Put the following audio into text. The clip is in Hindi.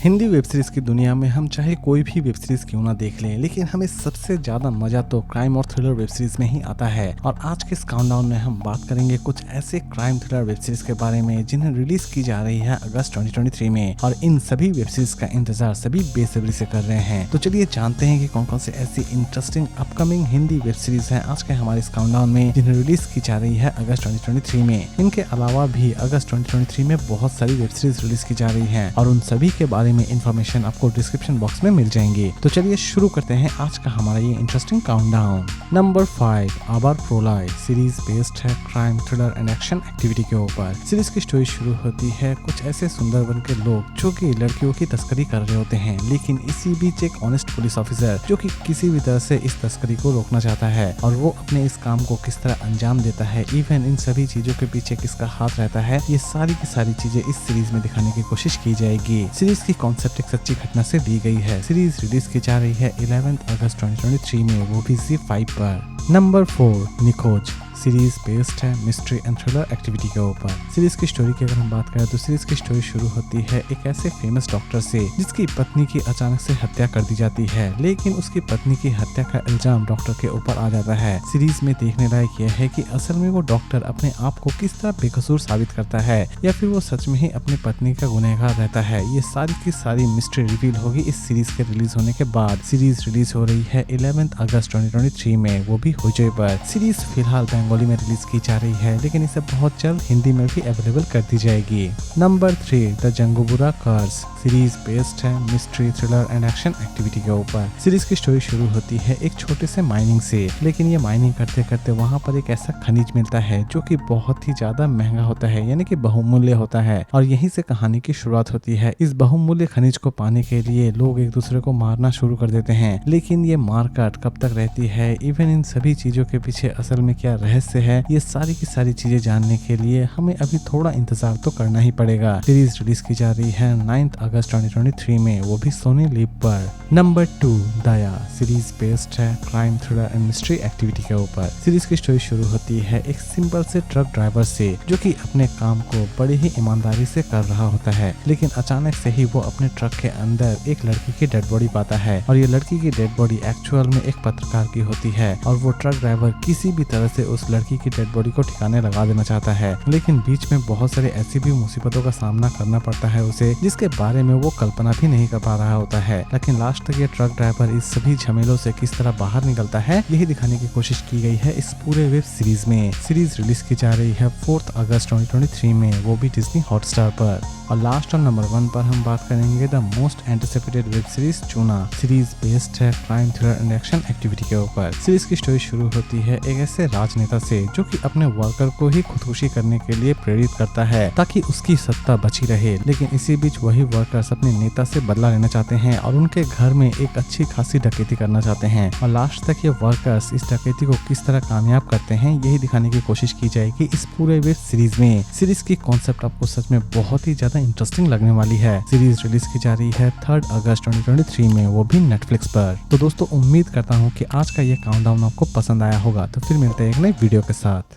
हिंदी वेब सीरीज की दुनिया में हम चाहे कोई भी वेब सीरीज क्यों ना देख लें, लेकिन हमें सबसे ज्यादा मजा तो क्राइम और थ्रिलर वेब सीरीज में ही आता है। और आज के इस काउंटडाउन में हम बात करेंगे कुछ ऐसे क्राइम थ्रिलर वेब सीरीज के बारे में जिन्हें रिलीज की जा रही है अगस्त 2023 में, और इन सभी वेब सीरीज का इंतजार सभी बेसब्री से कर रहे हैं। तो चलिए जानते हैं कि कौन कौन से ऐसी interesting upcoming Hindi web series हैं आज के हमारे इस काउंटडाउन में जिन्हें रिलीज की जा रही है अगस्त 2023 में। इनके अलावा भी अगस्त 2023 में बहुत सारी वेब सीरीज रिलीज की जा रही है और उन सभी के बारे में इंफॉर्मेशन आपको डिस्क्रिप्शन बॉक्स में मिल जाएंगे। तो चलिए शुरू करते हैं आज का हमारा ये इंटरेस्टिंग काउंटडाउन। नंबर 5, आबार प्रोलाय सीरीज बेस्ड है crime thriller and action activity के ऊपर। सीरीज की स्टोरी शुरू होती है कुछ ऐसे सुंदरबन के लोग जो कि लड़कियों की तस्करी कर रहे होते हैं, लेकिन इसी बीच एक ऑनेस्ट पुलिस ऑफिसर जो कि किसी भी तरह से इस तस्करी को रोकना चाहता है और वो अपने इस काम को किस तरह अंजाम देता है, इवन इन सभी चीजों के पीछे किसका हाथ रहता है, ये सारी की सारी चीजें इस सीरीज में दिखाने की कोशिश की जाएगी। सीरीज की कॉन्सेप्ट एक सच्ची घटना से ली गई है। सीरीज रिलीज की जा रही है 11 अगस्त 2023 में, वो भी ZEE5 पर। नंबर 4, निखोज सीरीज बेस्ड है मिस्ट्री एंड थ्रिलर एक्टिविटी के ऊपर। सीरीज की स्टोरी की अगर हम बात करें तो सीरीज की स्टोरी शुरू होती है एक ऐसे फेमस डॉक्टर से जिसकी पत्नी की अचानक से हत्या कर दी जाती है, लेकिन उसकी पत्नी की हत्या का इल्जाम डॉक्टर के ऊपर आ जाता है। सीरीज में देखने लायक यह है कि असल में वो डॉक्टर अपने आप को किस तरह बेकसूर साबित करता है या फिर वो सच में ही अपनी पत्नी का गुनहगार रहता है। ये सारी की सारी मिस्ट्री रिवील होगी इस सीरीज के रिलीज होने के बाद। सीरीज रिलीज हो रही है 11 अगस्त 2023 में, वो भी होजोई पर। सीरीज फिलहाल बंगाली में रिलीज की जा रही है, लेकिन इसे बहुत जल्द हिंदी में भी अवेलेबल कर दी जाएगी। नंबर 3, द जंगबुरा कर्स सीरीज बेस्ड है mystery thriller and action activity के ऊपर। सीरीज की स्टोरी शुरू होती है एक छोटे से माइनिंग से, लेकिन ये माइनिंग करते करते वहाँ पर एक ऐसा खनिज मिलता है जो कि बहुत ही ज्यादा महंगा होता है, यानी कि बहुमूल्य होता है, और यहीं से कहानी की शुरुआत होती है। इस बहुमूल्य खनिज को पाने के लिए लोग एक दूसरे को मारना शुरू कर देते हैं, लेकिन ये मारकाट कब तक रहती है, इवन इन सभी चीजों के पीछे असल में क्या रहस्य है, ये सारी की सारी चीजें जानने के लिए हमें अभी थोड़ा इंतजार तो करना ही पड़ेगा। सीरीज रिलीज की जा रही है 9 अगस्त 2023 में, वो भी सोनी लिव पर। नंबर 2, दया सीरीज बेस्ड है crime thriller and mystery activity के ऊपर। सीरीज की स्टोरी शुरू होती है एक सिंपल से ट्रक ड्राइवर से जो कि अपने काम को बड़ी ही ईमानदारी से कर रहा होता है, लेकिन अचानक से ही वो अपने ट्रक के अंदर एक लड़की की डेड बॉडी पाता है, और ये लड़की की डेड बॉडी एक्चुअल में एक पत्रकार की होती है, और वो ट्रक ड्राइवर किसी भी तरह से उस लड़की की डेड बॉडी को ठिकाने लगा देना चाहता है, लेकिन बीच में बहुत सारी ऐसी भी मुसीबतों का सामना करना पड़ता है उसे, जिसके बारे में वो कल्पना भी नहीं कर पा रहा होता है। लेकिन लास्ट तक ये ट्रक ड्राइवर इस सभी झमेलों से किस तरह बाहर निकलता है, यही दिखाने की कोशिश की गई है इस पूरे वेब सीरीज में। सीरीज रिलीज की जा रही है 4 अगस्त 2023 में, वो भी डिज्नी हॉटस्टार पर। और लास्ट और नंबर 1 पर हम बात करेंगे the most anticipated web series चूना सीरीज बेस्ड है crime thriller and action activity के ऊपर। सीरीज की स्टोरी शुरू होती है एक ऐसे राजनेता से जो कि अपने वर्कर को ही खुदकुशी करने के लिए प्रेरित करता है ताकि उसकी सत्ता बची रहे, लेकिन इसी बीच वही वर्कर्स अपने नेता से बदला लेना चाहते हैं और उनके घर में एक अच्छी खासी डकैती करना चाहते हैं, और लास्ट तक ये वर्कर्स इस डकैती को किस तरह कामयाब करते हैं यही दिखाने की कोशिश की जाएगी इस पूरे वेब सीरीज में। सीरीज की कॉन्सेप्ट आपको सच में बहुत ही ज्यादा इंटरेस्टिंग लगने वाली है। सीरीज रिलीज की जा रही है 3 अगस्त 2023 में, वो भी नेटफ्लिक्स पर। तो दोस्तों उम्मीद करता हूँ कि आज का ये काउंटडाउन आपको पसंद आया होगा। तो फिर मिलते हैं एक नई वीडियो के साथ।